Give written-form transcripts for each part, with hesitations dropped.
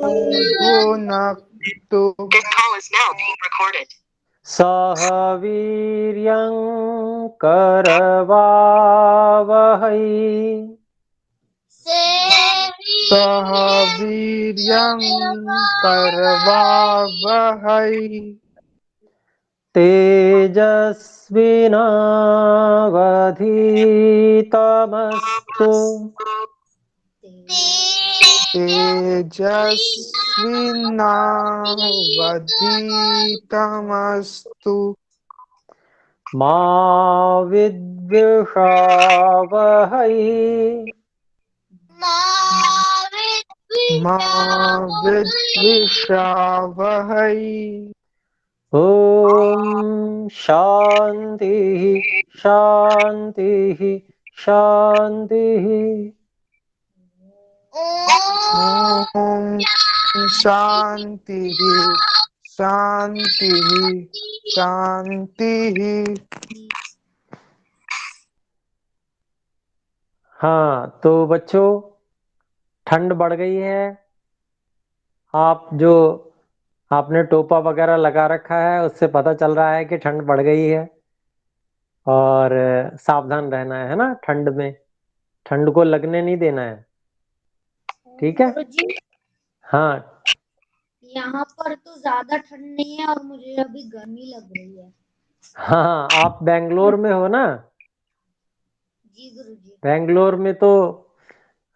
भुनक्तु सह वीर्यं करवावहै सह वीर्यं करवावहै तेजस्विनावधीतमस्तु तेजस्विनावधीतमस्तु मा विद्विषावहै मा विद्विषावहै ॐ शान्तिः शान्तिः शान्तिः ॐ शान्तिः शान्तिः शान्तिः। हाँ तो बच्चों ठंड बढ़ गई है। आप जो आपने टोपा वगैरह लगा रखा है उससे पता चल रहा है कि ठंड बढ़ गई है और सावधान रहना है ना। ठंड में ठंड को लगने नहीं देना है, ठीक है। गुरुजी हाँ यहाँ पर तो ज्यादा ठंड नहीं है और मुझे अभी गर्मी लग रही है। हाँ आप बेंगलोर में हो ना। जी गुरुजी। बेंगलोर में तो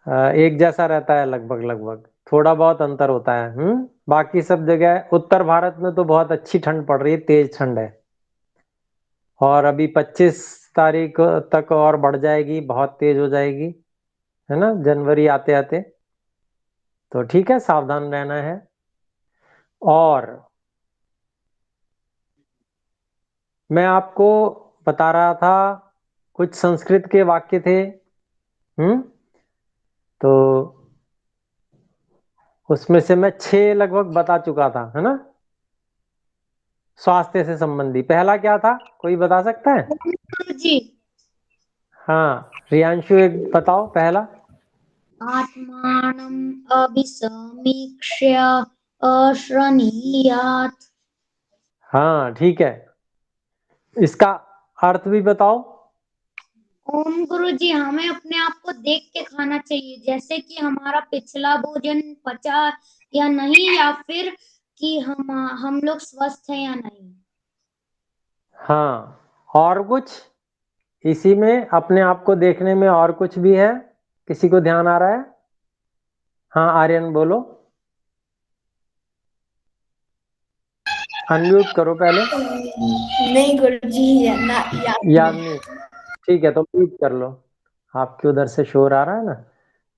एक जैसा रहता है लगभग लगभग, थोड़ा बहुत अंतर होता है। बाकी सब जगह उत्तर भारत में तो बहुत अच्छी ठंड पड़ रही है, तेज ठंड है। और अभी 25 तारीख तक और बढ़ जाएगी, बहुत तेज हो जाएगी, है ना, जनवरी आते आते। तो ठीक है, सावधान रहना है। और मैं आपको बता रहा था कुछ संस्कृत के वाक्य थे। तो उसमें से मैं 6 लगभग बता चुका था, है ना, स्वास्थ्य से संबंधी। पहला क्या था, कोई बता सकता है? गुरुजी हाँ रियांशु एक बताओ पहला। आत्मानम् अभिसमीक्ष्य अश्रनीयात्। हाँ ठीक है, इसका अर्थ भी बताओ। ओम गुरुजी हमें अपने आप को देख के खाना चाहिए, जैसे कि हमारा पिछला भोजन पचा या नहीं, या फिर कि हम लोग स्वस्थ हैं या नहीं। हाँ और कुछ इसी में अपने आप को देखने में और कुछ भी है, किसी को ध्यान आ रहा है? हाँ आर्यन बोलो, अनम्यूट करो पहले। नहीं गुरुजी याद नहीं, ठीक है तो म्यूट कर लो, आपके उधर से शोर आ रहा है ना।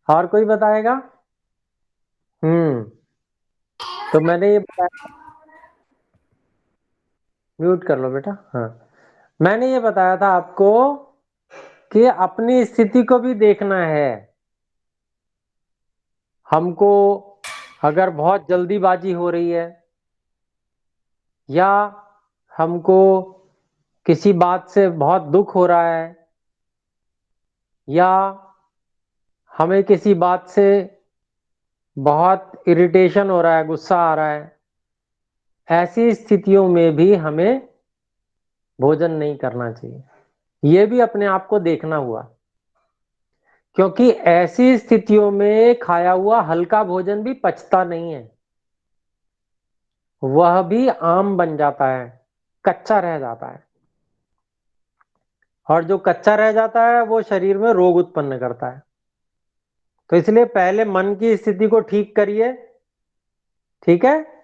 और कोई बताएगा? तो मैंने ये बताया, म्यूट कर लो बेटा। हाँ मैंने ये बताया था आपको कि अपनी स्थिति को भी देखना है। हमको अगर बहुत जल्दीबाजी हो रही है या हमको किसी बात से बहुत दुख हो रहा है या हमें किसी बात से बहुत इरिटेशन हो रहा है, गुस्सा आ रहा है, ऐसी स्थितियों में भी हमें भोजन नहीं करना चाहिए। ये भी अपने आप को देखना हुआ, क्योंकि ऐसी स्थितियों में खाया हुआ हल्का भोजन भी पचता नहीं है, वह भी आम बन जाता है, कच्चा रह जाता है। और जो कच्चा रह जाता है वो शरीर में रोग उत्पन्न करता है। तो इसलिए पहले मन की स्थिति को ठीक करिए, ठीक है।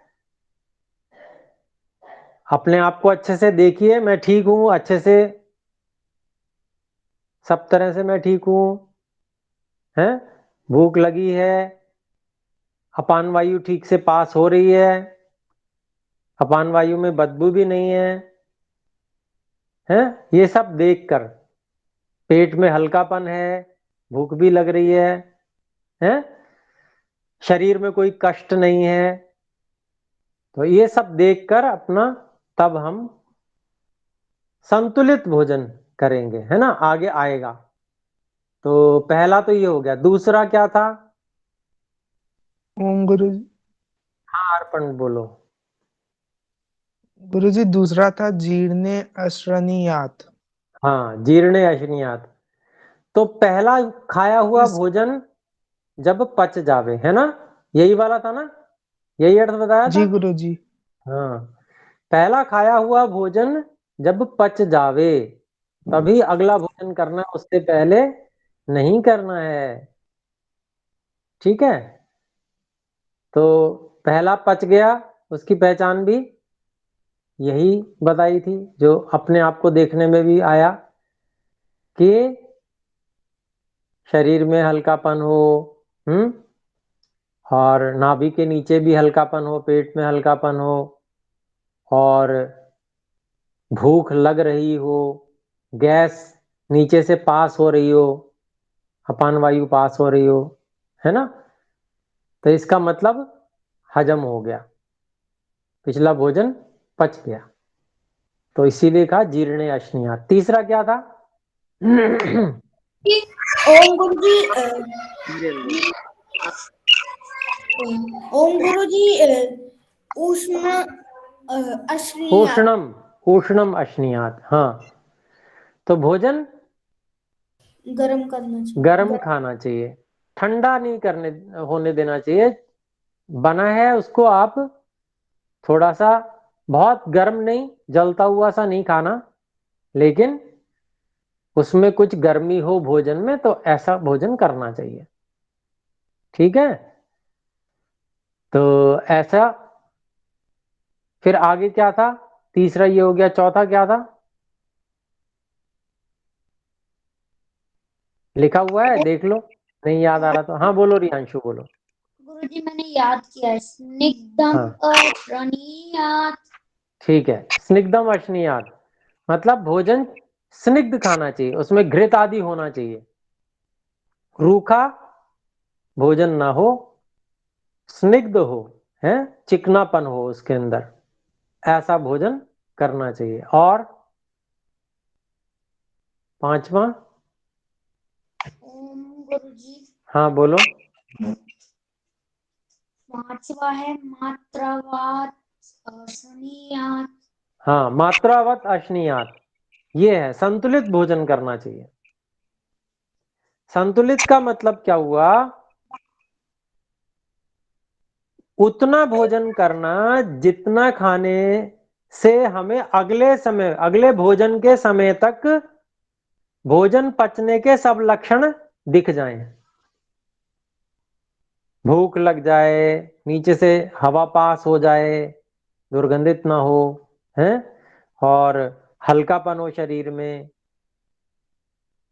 अपने आप को अच्छे से देखिए, मैं ठीक हूं, अच्छे से सब तरह से मैं ठीक हूं, है, भूख लगी है, अपान वायु ठीक से पास हो रही है, अपान वायु में बदबू भी नहीं है, ये सब देखकर पेट में हल्कापन है, भूख भी लग रही है, शरीर में कोई कष्ट नहीं है, तो ये सब देखकर अपना तब हम संतुलित भोजन करेंगे, है ना, आगे आएगा। तो पहला तो ये हो गया। दूसरा क्या था? ओम गुरुजी अर्पण बोलो। गुरुजी दूसरा था जीर्णे अश्रनीयात। हाँ, जीर्णे अशनीयात। तो पहला खाया हुआ इस- भोजन जब पच जावे, है ना, यही वाला था ना, यही अर्थ बताया था। जी गुरुजी। हाँ, पहला खाया हुआ भोजन जब पच जावे तभी अगला भोजन करना, उससे पहले नहीं करना है। ठीक है, तो पहला पच गया, उसकी पहचान भी यही बताई थी, जो अपने आप को देखने में भी आया कि शरीर में हल्कापन हो, और नाभि के नीचे भी हल्कापन हो, पेट में हल्कापन हो, और भूख लग रही हो, गैस नीचे से पास हो रही हो, अपान वायु पास हो रही हो, है ना, तो इसका मतलब हजम हो गया, पिछला भोजन पच गया, तो इसीलिए कहा जीर्णे अशनिया। तीसरा क्या था? ओम गुरुजी ओम गुरुजी उष्ण अश्नियात उष्णम, उष्णम अशनियात। हाँ, तो भोजन गर्म करना चाहिए। गर्म खाना चाहिए, ठंडा नहीं करने होने देना चाहिए। बना है उसको आप थोड़ा सा, बहुत गर्म नहीं, जलता हुआ सा नहीं खाना, लेकिन उसमें कुछ गर्मी हो भोजन में, तो ऐसा भोजन करना चाहिए। ठीक है, तो ऐसा। फिर आगे क्या था? तीसरा ये हो गया, चौथा क्या था? लिखा हुआ है, देख लो, नहीं याद आ रहा तो हाँ बोलो, रियांशु बोलो। गुरुजी मैंने याद किया है, स्निग्धम हाँ, अश्रनीयात। ठीक है, स्निग्धम अशनियात, मतलब भोजन स्निग्ध खाना चाहिए, उसमें घृत आदि होना चाहिए, रूखा भोजन ना हो, स्निग्ध हो, है, चिकनापन हो उसके अंदर, ऐसा भोजन करना चाहिए। और पांचवा? ओम गुरुजी हाँ बोलो। पांचवा है मात्रावात अश्रनीयात। हाँ, मात्रावत अशनियात, ये है संतुलित भोजन करना चाहिए। संतुलित का मतलब क्या हुआ? उतना भोजन करना जितना खाने से हमें अगले समय, अगले भोजन के समय तक भोजन पचने के सब लक्षण दिख जाएं। भूख लग जाए, नीचे से हवा पास हो जाए, दुर्गंधित ना हो, हैं, और हल्कापन हो शरीर में,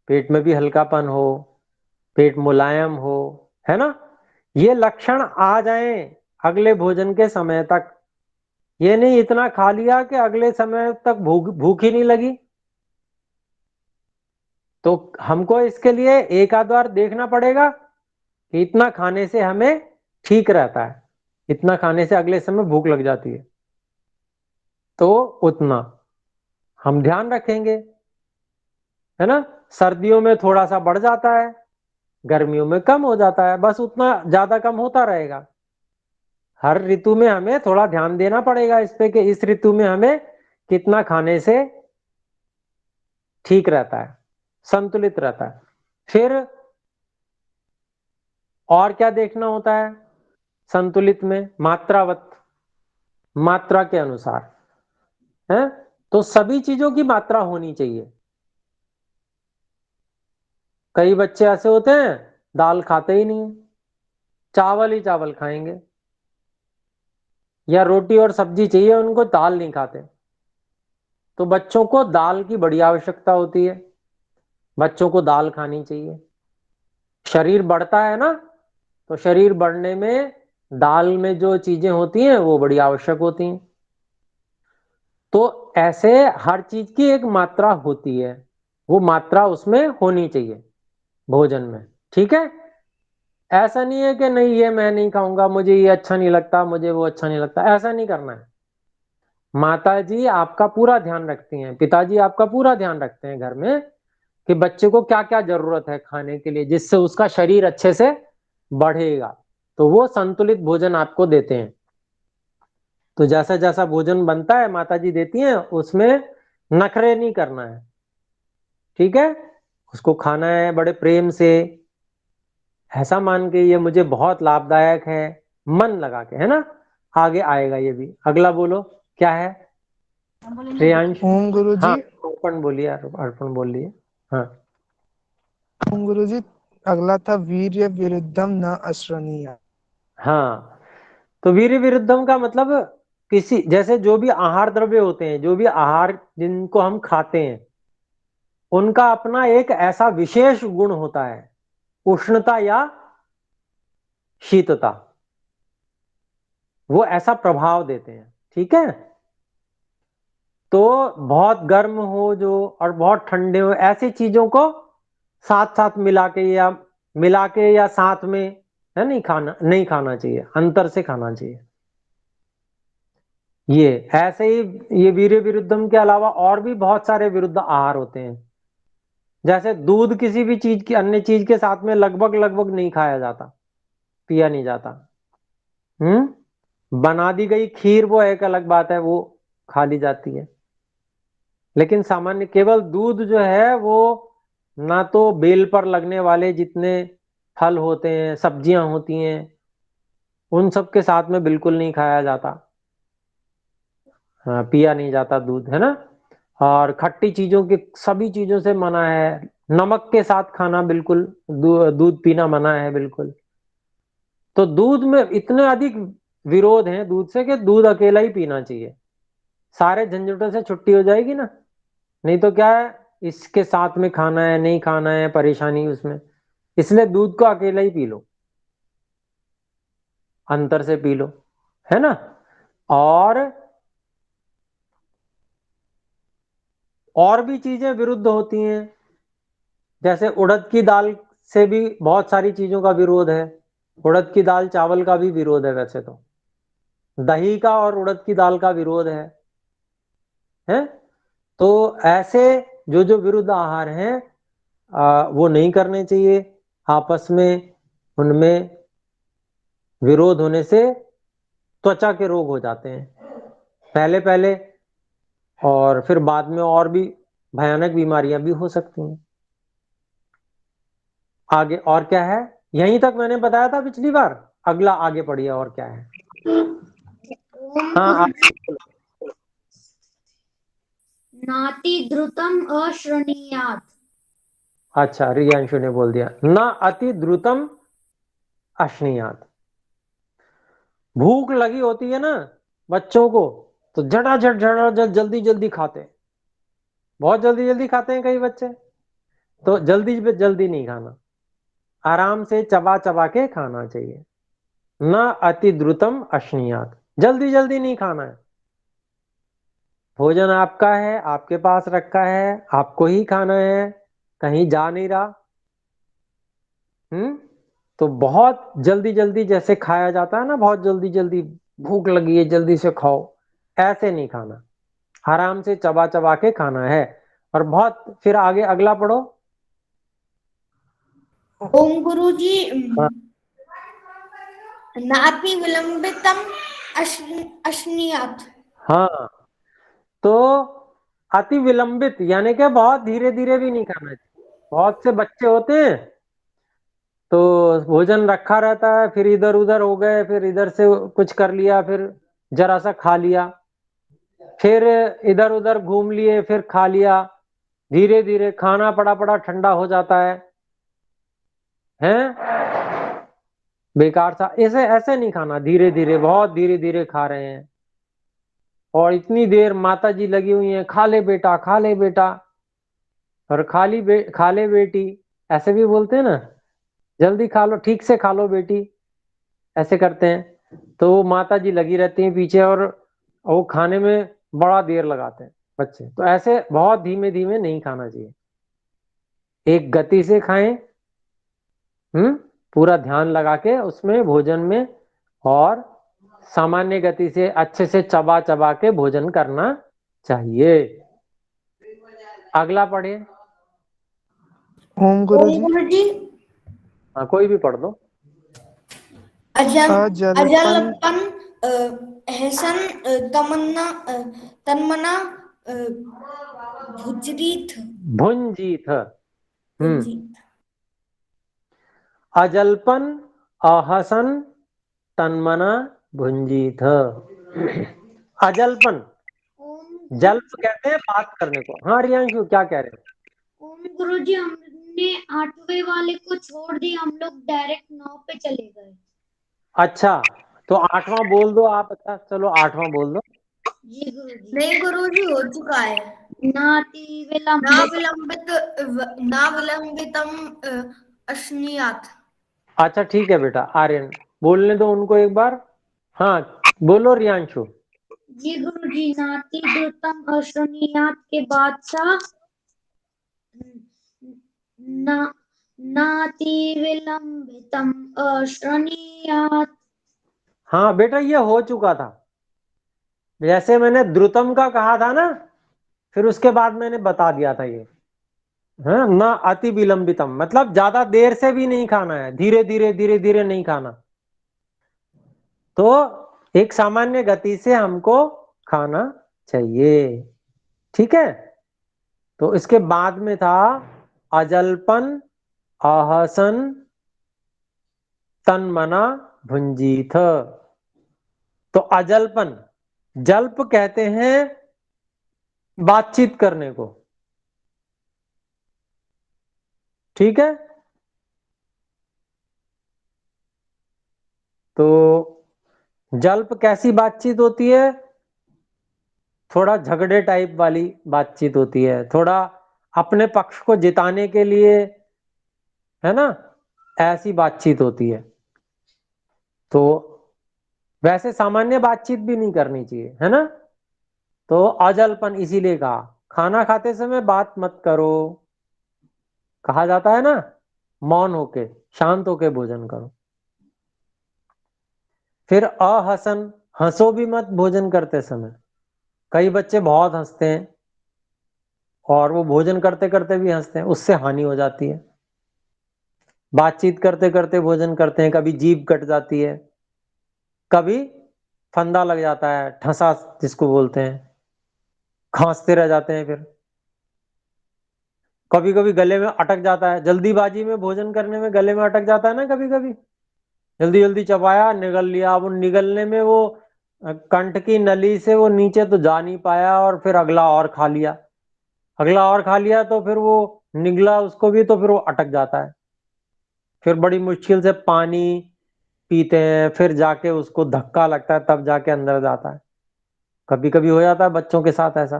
पेट में भी हल्कापन हो, पेट मुलायम हो, है ना, ये लक्षण आ जाएं अगले भोजन के समय तक। ये नहीं इतना खा लिया कि अगले समय तक भूख भूख ही नहीं लगी। तो हमको इसके लिए एक आध बार देखना पड़ेगा कि इतना खाने से हमें ठीक रहता है, इतना खाने से अगले समय भूख लग जाती है, तो उतना हम ध्यान रखेंगे, है ना। सर्दियों में थोड़ा सा बढ़ जाता है, गर्मियों में कम हो जाता है, बस उतना ज्यादा कम होता रहेगा। हर ऋतु में हमें थोड़ा ध्यान देना पड़ेगा इस पे कि इस ऋतु में हमें कितना खाने से ठीक रहता है, संतुलित रहता है। फिर और क्या देखना होता है संतुलित में? मात्रावत, मात्रा के अनुसार, है, तो सभी चीजों की मात्रा होनी चाहिए। कई बच्चे ऐसे होते हैं दाल खाते ही नहीं, चावल ही चावल खाएंगे, या रोटी और सब्जी चाहिए उनको, दाल नहीं खाते। तो बच्चों को दाल की बड़ी आवश्यकता होती है, बच्चों को दाल खानी चाहिए। शरीर बढ़ता है ना, तो शरीर बढ़ने में दाल में जो चीजें होती हैं वो बड़ी आवश्यक होती हैं। तो ऐसे हर चीज की एक मात्रा होती है, वो मात्रा उसमें होनी चाहिए भोजन में। ठीक है, ऐसा नहीं है कि नहीं ये मैं नहीं खाऊंगा, मुझे ये अच्छा नहीं लगता, मुझे वो अच्छा नहीं लगता, ऐसा नहीं करना है। माता जी आपका पूरा ध्यान रखती हैं, पिताजी आपका पूरा ध्यान रखते हैं घर में कि बच्चे को क्या क्या जरूरत है खाने के लिए, जिससे उसका शरीर अच्छे से बढ़ेगा, तो वो संतुलित भोजन आपको देते हैं। तो जैसा जैसा भोजन बनता है माता जी देती हैं, उसमें नखरे नहीं करना है, ठीक है। उसको खाना है बड़े प्रेम से, ऐसा मान के ये मुझे बहुत लाभदायक है, मन लगा के, है ना। आगे आएगा ये भी। अगला बोलो क्या है श्रेयांश। ओम गुरुजी। हाँ अर्पण बोलिए, अर्पण बोलिए। हाँ ओम गुरुजी, अगला था वीर्य विरुद्धम न अश्रणीय। हाँ, तो वीर्य विरुद्धम का मतलब किसी, जैसे जो भी आहार द्रव्य होते हैं, जो भी आहार जिनको हम खाते हैं, उनका अपना एक ऐसा विशेष गुण होता है, उष्णता या शीतता, वो ऐसा प्रभाव देते हैं, ठीक है। तो बहुत गर्म हो जो और बहुत ठंडे हो, ऐसी चीजों को साथ साथ मिला के या साथ में, है, नहीं खाना चाहिए, अंतर से खाना चाहिए। ये ऐसे ही, ये वीर्य विरुद्धम के अलावा और भी बहुत सारे विरुद्ध आहार होते हैं। जैसे दूध किसी भी चीज की, अन्य चीज के साथ में लगभग लगभग नहीं खाया जाता, पिया नहीं जाता। बना दी गई खीर वो एक अलग बात है, वो खा ली जाती है, लेकिन सामान्य केवल दूध जो है वो, ना तो बेल पर लगने वाले जितने फल होते हैं, सब्जियां होती हैं, उन सब के साथ में बिल्कुल नहीं खाया जाता। हाँ, पिया नहीं जाता दूध, है ना। और खट्टी चीजों के, सभी चीजों से मना है। नमक के साथ खाना बिल्कुल, दूध पीना मना है बिल्कुल। तो दूध में इतने अधिक विरोध हैं दूध से, कि दूध अकेला ही पीना चाहिए, सारे झंझटों से छुट्टी हो जाएगी ना। नहीं तो क्या है, इसके साथ में खाना है नहीं खाना है, परेशानी उसमें। इसलिए दूध को अकेला ही पी लो, अंतर से पी लो, है ना। और भी चीजें विरुद्ध होती हैं, जैसे उड़द की दाल से भी बहुत सारी चीजों का विरोध है। उड़द की दाल चावल का भी विरोध है वैसे तो, दही का और उड़द की दाल का विरोध है। तो ऐसे जो जो विरुद्ध आहार हैं, वो नहीं करने चाहिए। आपस में उनमें विरोध होने से त्वचा के रोग हो जाते हैं पहले पहले, और फिर बाद में और भी भयानक बीमारियां भी हो सकती हैं। आगे और क्या है, यहीं तक मैंने बताया था पिछली बार। अगला आगे पढ़िए और क्या है। ओम हाँ गुरुजी, नाति द्रुतम अश्रणीयात्। अच्छा, रियांशु ने बोल दिया, न अति द्रुतम अश्नीयात। भूख लगी होती है ना बच्चों को, तो झटाझट जल्दी जल्दी खाते हैं, बहुत जल्दी जल्दी खाते हैं कई बच्चे। तो जल्दी पे जल्दी नहीं खाना, आराम से चबा चबा के खाना चाहिए। न अति द्रुतम अश्नीयात, जल्दी जल्दी नहीं खाना है। भोजन आपका है, आपके पास रखा है, आपको ही खाना है, कहीं जा नहीं रहा। तो बहुत जल्दी जल्दी जैसे खाया जाता है ना, बहुत जल्दी जल्दी भूख लगी है जल्दी से खाओ, ऐसे नहीं खाना, आराम से चबा चबा के खाना है। और बहुत, फिर आगे अगला पढ़ो। ओम गुरुजी, हाँ, नाति विलंबितम अश्नीयात्। हाँ, तो अति विलंबित यानी कि बहुत धीरे धीरे भी नहीं खाना चाहिए। बहुत से बच्चे होते हैं, तो भोजन रखा रहता है, फिर इधर उधर हो गए, फिर इधर से कुछ कर लिया, फिर जरा सा खा लिया, फिर इधर उधर घूम लिए, फिर खा लिया, धीरे धीरे खाना पड़ा पड़ा ठंडा हो जाता है बेकार सा। ऐसे ऐसे नहीं खाना, धीरे धीरे, बहुत धीरे धीरे खा रहे हैं। और इतनी देर माता जी लगी हुई हैं, खा ले बेटा खा ले बेटा, और खा ले बेटी, ऐसे भी बोलते हैं ना, जल्दी खा लो, ठीक से खा लो बेटी, ऐसे करते हैं। तो वो माता जी लगी रहती हैं पीछे, और वो खाने में बड़ा देर लगाते हैं बच्चे। तो ऐसे बहुत धीमे धीमे नहीं खाना चाहिए, एक गति से खाएं, पूरा ध्यान लगा के उसमें भोजन में, और सामान्य गति से अच्छे से चबा चबा के भोजन करना चाहिए। अगला पढ़े। ओम ओम गुरुजी। गुरुजी, हाँ, कोई भी पढ़ दो। अजल अजलपन अजलपन हसन तमन्ना तन्मना भुजरीत भुंजीथ। भुंजीत अजल्पन, अहसन, तन्मना, भुंजीथ। अजल्पन, ओम जल्प कहते हैं बात करने को। हाँ रियांशु, क्या कह रहे हो? ओम गुरुजी, हमने 8वें वाले को छोड़ दिया, हम लोग डायरेक्ट 9 पे चले गए। अच्छा, तो 8वां बोल दो आप। अच्छा चलो 8वां बोल दो। जी गुरुजी। नहीं गुरुजी, हो चुका है। नाति ना विलंबित विलंबित ना विलंबितम अश्नियात। अच्छा ठीक है बेटा, आर्यन बोलने दो उनको एक बार। हाँ बोलो रियांशु। जी गुरुजी, नाति द्रुतम अश्वनियात के बादशाह ना नाति विलंबितम अश्वनियात। हाँ बेटा, ये हो चुका था। जैसे मैंने द्रुतम का कहा था ना, फिर उसके बाद मैंने बता दिया था ये। हाँ ना, अति विलंबितम मतलब ज्यादा देर से भी नहीं खाना है, धीरे धीरे धीरे धीरे नहीं खाना। तो एक सामान्य गति से हमको खाना चाहिए। ठीक है, तो इसके बाद में था अजल्पन, आहसन, तन्मना, भुंजीथ। तो अजल्पन, जल्प कहते हैं बातचीत करने को। ठीक है, तो जल्प कैसी बातचीत होती है? थोड़ा झगड़े टाइप वाली बातचीत होती है, थोड़ा अपने पक्ष को जिताने के लिए, है ना, ऐसी बातचीत होती है। तो वैसे सामान्य बातचीत भी नहीं करनी चाहिए, है ना। तो अजलपन इसीलिए कहा, खाना खाते समय बात मत करो। कहा जाता है ना, मौन होके शांत होके भोजन करो। फिर अहसन, हंसो भी मत भोजन करते समय। कई बच्चे बहुत हंसते हैं और वो भोजन करते करते भी हंसते हैं, उससे हानि हो जाती है। बातचीत करते करते भोजन करते हैं, कभी जीभ कट जाती है, कभी फंदा लग जाता है, ठसा जिसको बोलते हैं, खांसते रह जाते हैं। फिर कभी कभी गले में अटक जाता है, जल्दीबाजी में भोजन करने में गले में अटक जाता है ना कभी कभी। जल्दी जल्दी चबाया, निगल लिया, अब वो निगलने में वो कंठ की नली से वो नीचे तो जा नहीं पाया, और फिर अगला और खा लिया, अगला और खा लिया, तो फिर वो निगला उसको भी, तो फिर वो अटक जाता है। फिर बड़ी मुश्किल से पानी पीते हैं, फिर जाके उसको धक्का लगता है, तब जाके अंदर जाता है। कभी कभी हो जाता है बच्चों के साथ ऐसा।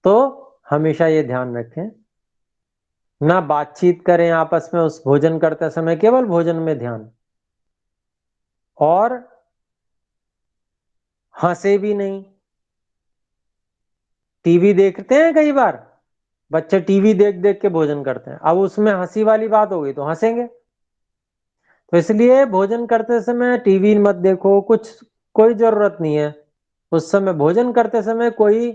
तो हमेशा ये ध्यान रखें, ना बातचीत करें आपस में उस भोजन करते समय, केवल भोजन में ध्यान। और हंसे भी नहीं। टीवी देखते हैं कई बार बच्चे, टीवी देख देख के भोजन करते हैं, अब उसमें हंसी वाली बात हो गई तो हंसेंगे। तो इसलिए भोजन करते समय टीवी मत देखो, कुछ कोई जरूरत नहीं है उस समय भोजन करते समय कोई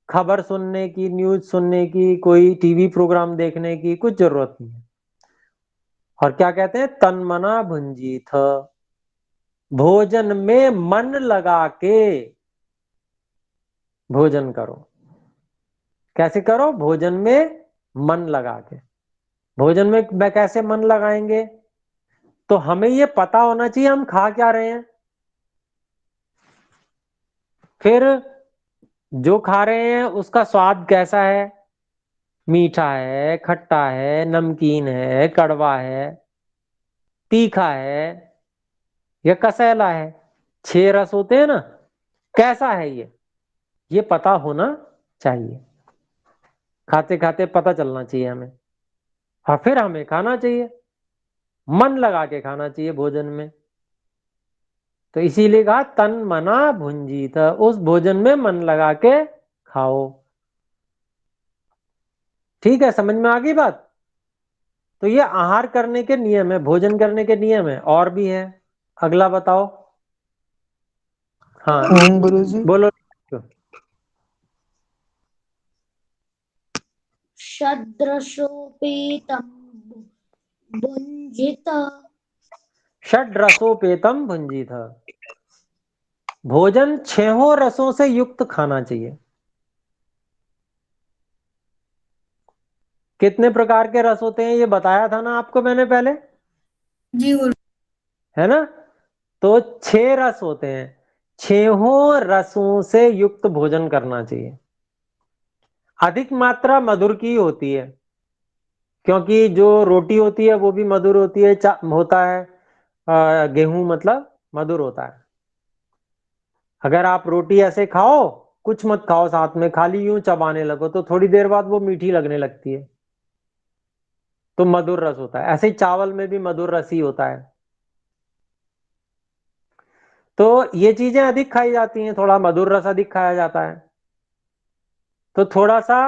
खबर सुनने की, न्यूज सुनने की, कोई टीवी प्रोग्राम देखने की कुछ जरूरत नहीं है। और क्या कहते हैं, तन मना भुंजीथ, भोजन में मन लगा के भोजन करो। कैसे करो? भोजन में मन लगा के। भोजन में कैसे मन लगाएंगे? तो हमें ये पता होना चाहिए हम खा क्या रहे हैं। फिर जो खा रहे हैं उसका स्वाद कैसा है, मीठा है, खट्टा है, नमकीन है, कड़वा है, तीखा है या कसैला है। 6 रस होते हैं ना, कैसा है ये पता होना चाहिए। खाते खाते पता चलना चाहिए हमें, और फिर हमें खाना चाहिए, मन लगा के खाना चाहिए भोजन में। तो इसीलिए कहा तन मना भुंजीत, उस भोजन में मन लगा के खाओ। ठीक है, समझ में आ गई बात। तो ये आहार करने के नियम है, भोजन करने के नियम है, और भी है। अगला बताओ। हाँ ओम गुरुजी। बोलो। सदृशोपेतम भुंजित। षड रसोपेतम भुंजीत। भोजन छहों रसों से युक्त खाना चाहिए। कितने प्रकार के रस होते हैं ये बताया था ना आपको मैंने पहले, जी गुरु। है ना? तो 6 रस होते हैं, छहों रसों से युक्त भोजन करना चाहिए। अधिक मात्रा मधुर की होती है, क्योंकि जो रोटी होती है वो भी मधुर होती है, होता है, गेहूं मतलब मधुर होता है। अगर आप रोटी ऐसे खाओ, कुछ मत खाओ साथ में, खाली यूं चबाने लगो, तो थोड़ी देर बाद वो मीठी लगने लगती है, तो मधुर रस होता है। ऐसे ही चावल में भी मधुर रस ही होता है। तो ये चीजें अधिक खाई जाती हैं, थोड़ा मधुर रस अधिक खाया जाता है, तो थोड़ा सा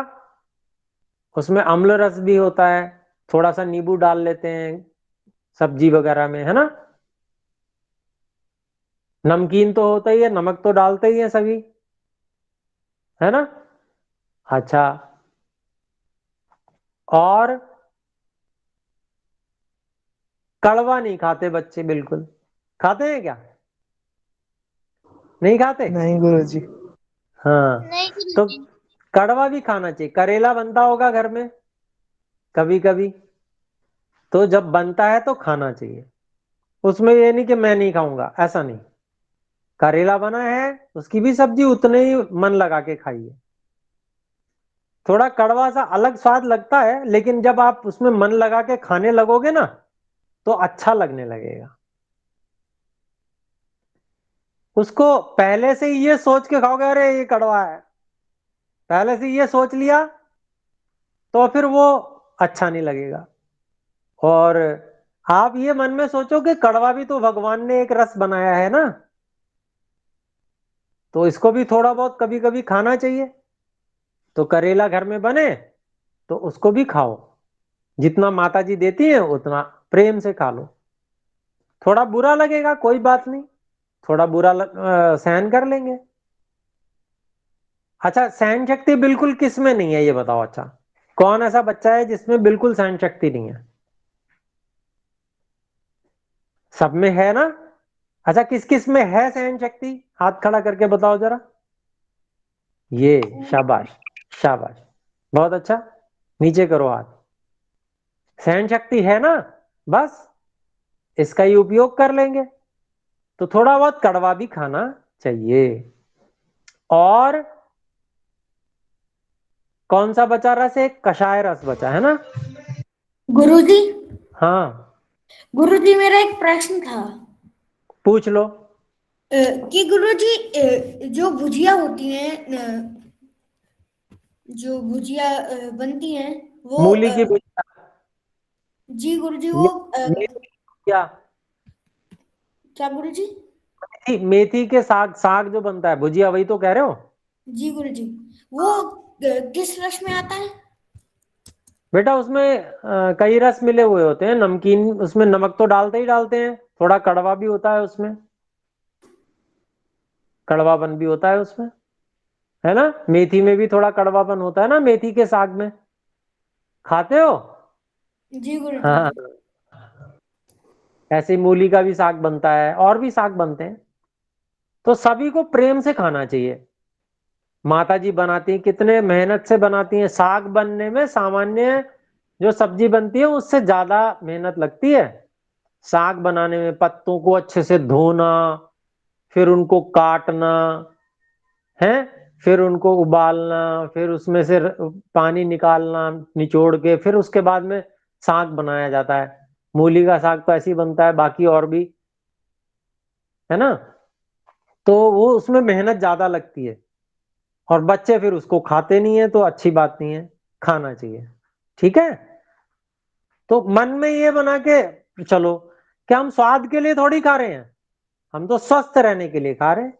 उसमें अम्ल रस भी होता है, थोड़ा सा नींबू डाल लेते हैं सब्जी वगैरह में, है ना? नमकीन तो होता ही है, नमक तो डालते ही है सभी, है ना? अच्छा, और कड़वा नहीं खाते बच्चे बिल्कुल, खाते हैं क्या? नहीं खाते? नहीं गुरुजी। हाँ, नहीं तो गुरुजी। कड़वा भी खाना चाहिए। करेला बनता होगा घर में कभी कभी, तो जब बनता है तो खाना चाहिए। उसमें ये नहीं कि मैं नहीं खाऊंगा, ऐसा नहीं। करेला बना है, उसकी भी सब्जी उतने ही मन लगा के खाइए। थोड़ा कड़वा सा अलग स्वाद लगता है, लेकिन जब आप उसमें मन लगा के खाने लगोगे ना, तो अच्छा लगने लगेगा। उसको पहले से ही ये सोच के खाओगे अरे ये कड़वा है, पहले से ये सोच लिया, तो फिर वो अच्छा नहीं लगेगा। और आप ये मन में सोचो कि कड़वा भी तो भगवान ने एक रस बनाया है ना, तो इसको भी थोड़ा बहुत कभी कभी खाना चाहिए। तो करेला घर में बने तो उसको भी खाओ, जितना माता जी देती है उतना प्रेम से खा लो। थोड़ा बुरा लगेगा, कोई बात नहीं, थोड़ा सहन कर लेंगे। अच्छा, सहन शक्ति बिल्कुल किस में नहीं है ये बताओ? अच्छा, कौन ऐसा बच्चा है जिसमें बिल्कुल सहन शक्ति नहीं है? सब में है ना? अच्छा, किस किस में है सहन शक्ति? हाथ खड़ा करके बताओ जरा। ये, शाबाश, शाबाश, बहुत अच्छा। नीचे करो हाथ। सहन शक्ति है ना, बस इसका ही उपयोग कर लेंगे। तो थोड़ा बहुत कड़वा भी खाना चाहिए। और कौन सा बचा रस? एक कषाय रस बचा है ना? गुरुजी। हाँ, गुरुजी मेरा एक प्रश्न था। पूछ लो। कि गुरुजी जो भुजिया होती हैं, जो भुजिया बनती हैं वो मूली की भुजिया, जी गुरुजी वो मेथी की भुजिया, क्या गुरुजी? मेथी के साग, साग जो बनता है भुजिया, वही तो कह रहे हो? जी गुरुजी वो किस रस में आता है? बेटा उसमें कई रस मिले हुए होते हैं। नमकीन, उसमें नमक तो डालते ही डालते हैं, थोड़ा कड़वा भी होता है उसमें, कड़वापन भी होता है उसमें, है ना? मेथी में भी थोड़ा कड़वापन होता है ना, मेथी के साग में। खाते हो? जी गुरुजी। हाँ, ऐसे ही मूली का भी साग बनता है, और भी साग बनते हैं। तो सभी को प्रेम से खाना चाहिए। माता जी बनाती हैं, कितने मेहनत से बनाती हैं। साग बनने में सामान्य जो सब्जी बनती है उससे ज्यादा मेहनत लगती है। साग बनाने में पत्तों को अच्छे से धोना, फिर उनको काटना है, फिर उनको उबालना, फिर उसमें से पानी निकालना निचोड़ के, फिर उसके बाद में साग बनाया जाता है। मूली का साग तो ऐसे ही बनता है, बाकी और भी, है ना? तो वो उसमें मेहनत ज्यादा लगती है, और बच्चे फिर उसको खाते नहीं है, तो अच्छी बात नहीं है, खाना चाहिए। ठीक है? तो मन में ये बना के चलो कि हम स्वाद के लिए थोड़ी खा रहे हैं, हम तो स्वस्थ रहने के लिए खा रहे हैं।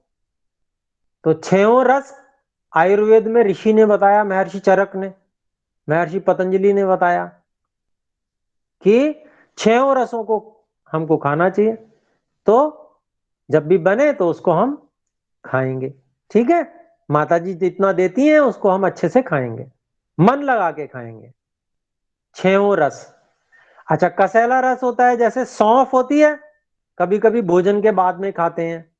तो छहों रस आयुर्वेद में ऋषि ने बताया, महर्षि चरक ने, महर्षि पतंजलि ने बताया कि छहों रसों को हमको खाना चाहिए। तो जब भी बने तो उसको हम खाएंगे। ठीक है? माता जी जितना देती हैं उसको हम अच्छे से खाएंगे, मन लगा के खाएंगे। छहों रस। अच्छा, कसैला रस होता है, जैसे सौंफ होती है, कभी कभी भोजन के बाद में खाते हैं,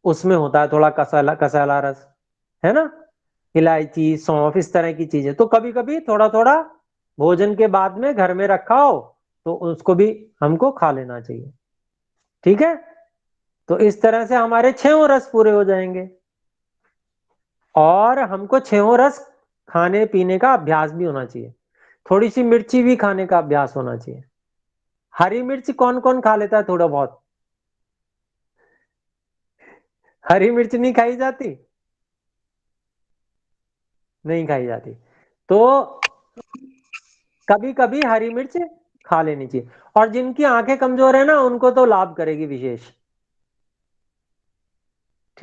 उसमें होता है थोड़ा कसाला कसाला रस, है ना, इलायची सौंफ इस तरह की चीजें। तो कभी कभी थोड़ा थोड़ा भोजन के बाद में घर में रखा हो तो उसको भी हमको खा लेना चाहिए। ठीक है, तो इस तरह से हमारे 6 रस पूरे हो जाएंगे। और हमको 6 रस खाने पीने का अभ्यास भी होना चाहिए। थोड़ी सी मिर्ची भी खाने का अभ्यास होना चाहिए। हरी मिर्च कौन कौन खा लेता है थोड़ा बहुत? हरी मिर्च नहीं खाई जाती? नहीं खाई जाती। तो कभी कभी हरी मिर्च खा लेनी चाहिए। और जिनकी आंखें कमजोर है ना, उनको तो लाभ करेगी विशेष।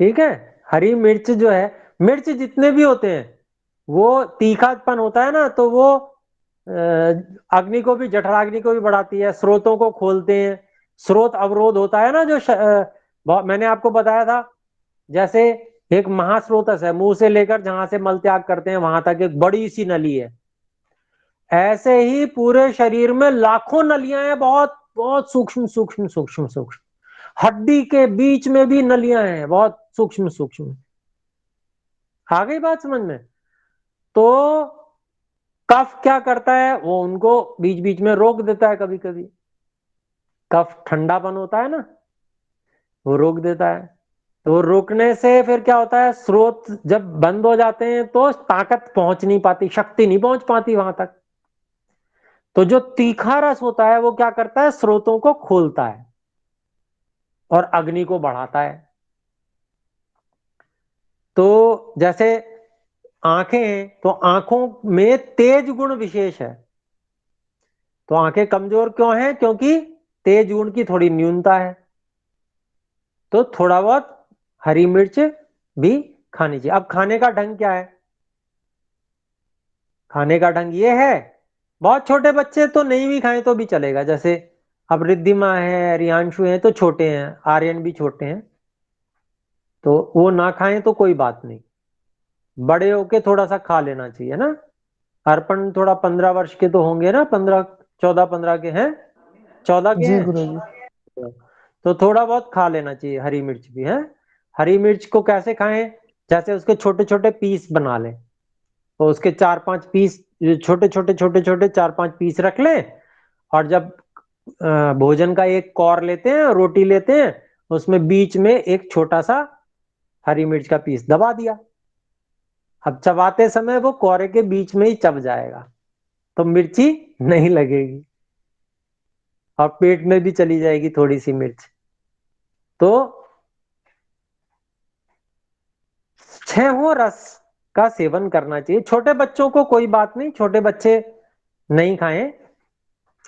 ठीक है, हरी मिर्च जो है, मिर्च जितने भी होते हैं वो तीखापन होता है ना, तो वो अग्नि को भी, जठराग्नि को भी बढ़ाती है, स्रोतों को खोलते हैं। स्रोत अवरोध होता है ना, जो मैंने आपको बताया था, जैसे एक महास्रोतस है, मुंह से लेकर जहां से मल त्याग करते हैं वहां तक एक बड़ी सी नली है। ऐसे ही पूरे शरीर में लाखों नलियां हैं, बहुत बहुत सूक्ष्म सूक्ष्म सूक्ष्म सूक्ष्म। हड्डी के बीच में भी नलियां हैं, बहुत सूक्ष्म सूक्ष्म। आ गई बात समझ में? तो कफ क्या करता है, वो उनको बीच बीच में रोक देता है। कभी कभी कफ ठंडापन होता है ना, वो रोक देता है। तो वो रोकने से फिर क्या होता है, स्रोत जब बंद हो जाते हैं तो ताकत पहुंच नहीं पाती, शक्ति नहीं पहुंच पाती वहां तक। तो जो तीखा रस होता है वो क्या करता है, स्रोतों को खोलता है और अग्नि को बढ़ाता है। तो जैसे आंखें हैं, तो आंखों में तेज गुण विशेष है। तो आंखें कमजोर क्यों हैं? क्योंकि तेज गुण की थोड़ी न्यूनता है। तो थोड़ा बहुत हरी मिर्च भी खानी चाहिए। अब खाने का ढंग क्या है? खाने का ढंग ये है, बहुत छोटे बच्चे तो नहीं भी खाएं तो भी चलेगा। जैसे अब रिद्धिमा है, रियांशु है, तो छोटे हैं, आर्यन भी छोटे हैं, तो वो ना खाएं तो कोई बात नहीं। बड़े होके थोड़ा सा खा लेना चाहिए ना। अर्पण थोड़ा 15 वर्ष के तो होंगे ना, 15, 14-15 के हैं, 14 के जी हैं। गुरुजी। तो थोड़ा बहुत खा लेना चाहिए हरी मिर्च भी है। हरी मिर्च को कैसे खाएं? जैसे उसके छोटे छोटे पीस बना लें, तो उसके 4-5 पीस, छोटे छोटे छोटे छोटे 4-5 पीस रख लें। और जब भोजन का एक कौर लेते हैं, रोटी लेते हैं, उसमें बीच में एक छोटा सा हरी मिर्च का पीस दबा दिया। अब चबाते समय वो कौरे के बीच में ही चब जाएगा, तो मिर्ची नहीं लगेगी और पेट में भी चली जाएगी थोड़ी सी मिर्च। तो 6 रस का सेवन करना चाहिए। छोटे बच्चों को कोई बात नहीं, छोटे बच्चे नहीं खाएं,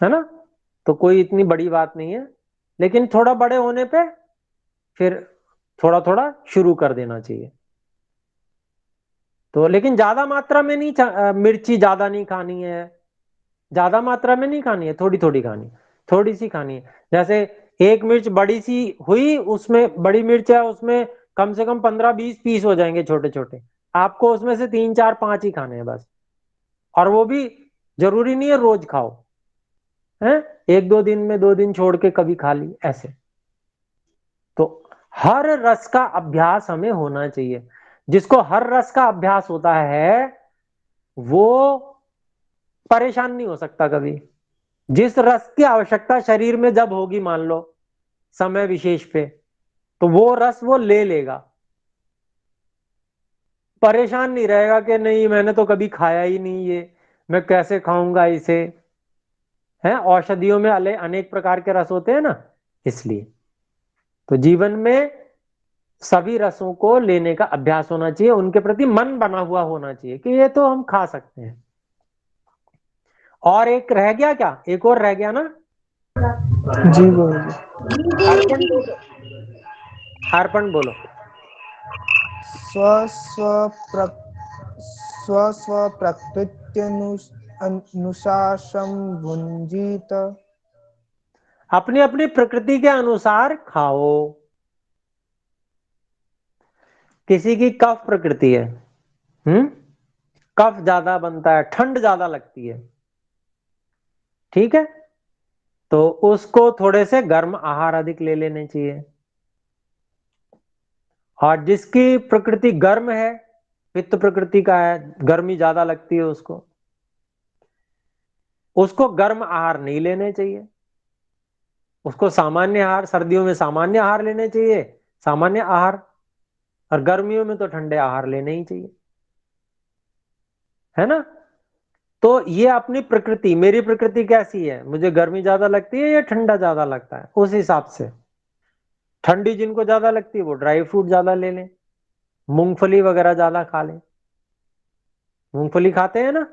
है ना, तो कोई इतनी बड़ी बात नहीं है। लेकिन थोड़ा बड़े होने पे फिर थोड़ा थोड़ा शुरू कर देना चाहिए। तो लेकिन ज्यादा मात्रा में नहीं, मिर्ची ज्यादा नहीं खानी है, ज्यादा मात्रा में नहीं खानी है, थोड़ी थोड़ी खानी है, थोड़ी सी खानी है। जैसे एक मिर्च बड़ी सी हुई, उसमें बड़ी मिर्च है, उसमें कम से कम 15-20 पीस हो जाएंगे छोटे छोटे। आपको उसमें से 3-4-5 ही खाने हैं बस। और वो भी जरूरी नहीं है रोज खाओ, है, 1-2 दिन में, 2 दिन छोड़ के कभी खा ली ऐसे। तो हर रस का अभ्यास हमें होना चाहिए। जिसको हर रस का अभ्यास होता है वो परेशान नहीं हो सकता कभी। जिस रस की आवश्यकता शरीर में जब होगी, मान लो समय विशेष पे, तो वो रस वो ले लेगा। परेशान नहीं रहेगा कि नहीं मैंने तो कभी खाया ही नहीं ये, मैं कैसे खाऊंगा इसे। है, औषधियों में अनेक प्रकार के रस होते हैं ना, इसलिए। तो जीवन में सभी रसों को लेने का अभ्यास होना चाहिए, उनके प्रति मन बना हुआ होना चाहिए कि ये तो हम खा सकते हैं। और एक रह गया क्या? एक और रह गया ना? जी गुरुजी। अर्पण बोलो, अर्पण बोलो। स्व स्व प्र स्व स्व प्रकृत्यनुशासन भुंजीत। अपनी अपनी प्रकृति के अनुसार खाओ। किसी की कफ प्रकृति है, हम्म, कफ ज्यादा बनता है, ठंड ज्यादा लगती है, ठीक है, तो उसको थोड़े से गर्म आहार अधिक ले लेने चाहिए। और जिसकी प्रकृति गर्म है, पित्त प्रकृति का है, गर्मी ज्यादा लगती है उसको गर्म आहार नहीं लेने चाहिए। उसको सामान्य आहार, सर्दियों में सामान्य आहार लेने चाहिए, सामान्य आहार, और गर्मियों में तो ठंडे आहार लेने ही चाहिए, है ना। तो ये अपनी प्रकृति, मेरी प्रकृति कैसी है, मुझे गर्मी ज्यादा लगती है या ठंडा ज्यादा लगता है, उस हिसाब से। ठंडी जिनको ज्यादा लगती है वो ड्राई फ्रूट ज्यादा ले लें, मूंगफली वगैरह ज्यादा खा लें। मूंगफली खाते हैं ना,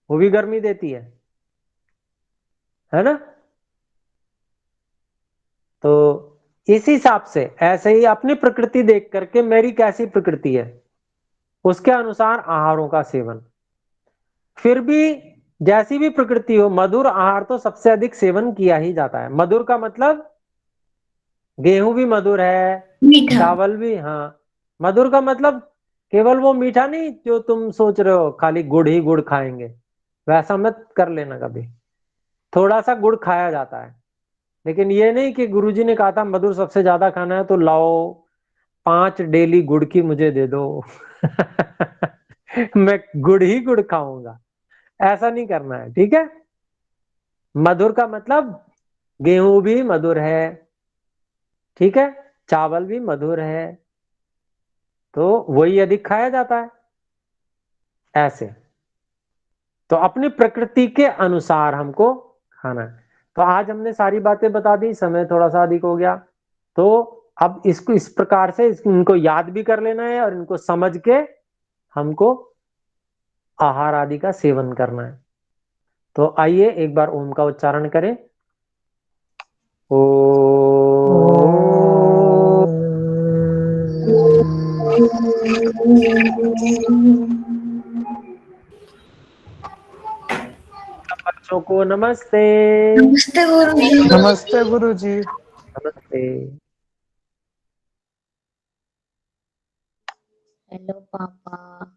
वो भी गर्मी देती है ना। तो इस हिसाब से ऐसे ही अपनी प्रकृति देख करके मेरी कैसी प्रकृति है उसके अनुसार आहारों का सेवन। फिर भी जैसी भी प्रकृति हो, मधुर आहार तो सबसे अधिक सेवन किया ही जाता है। मधुर का मतलब गेहूं भी मधुर है, मीठा। चावल भी। हाँ, मधुर का मतलब केवल वो मीठा नहीं जो तुम सोच रहे हो खाली गुड़ ही गुड़ खाएंगे, वैसा मत कर लेना कभी। थोड़ा सा गुड़ खाया जाता है, लेकिन ये नहीं कि गुरुजी ने कहा था मधुर सबसे ज्यादा खाना है तो लाओ 5 डेली गुड़ की मुझे दे दो मैं गुड़ ही गुड़ खाऊंगा, ऐसा नहीं करना है, ठीक है। मधुर का मतलब गेहूं भी मधुर है, ठीक है, चावल भी मधुर है, तो वही अधिक खाया जाता है ऐसे। तो अपनी प्रकृति के अनुसार हमको खाना है। तो आज हमने सारी बातें बता दी, समय थोड़ा सा अधिक हो गया, तो अब इसको इस प्रकार से इनको याद भी कर लेना है और इनको समझ के हमको आहार आदि का सेवन करना है। तो आइए एक बार ओम का उच्चारण करें। ओ बच्चों को नमस्ते। नमस्ते गुरुजी। नमस्ते गुरुजी। नमस्ते। हेलो पापा।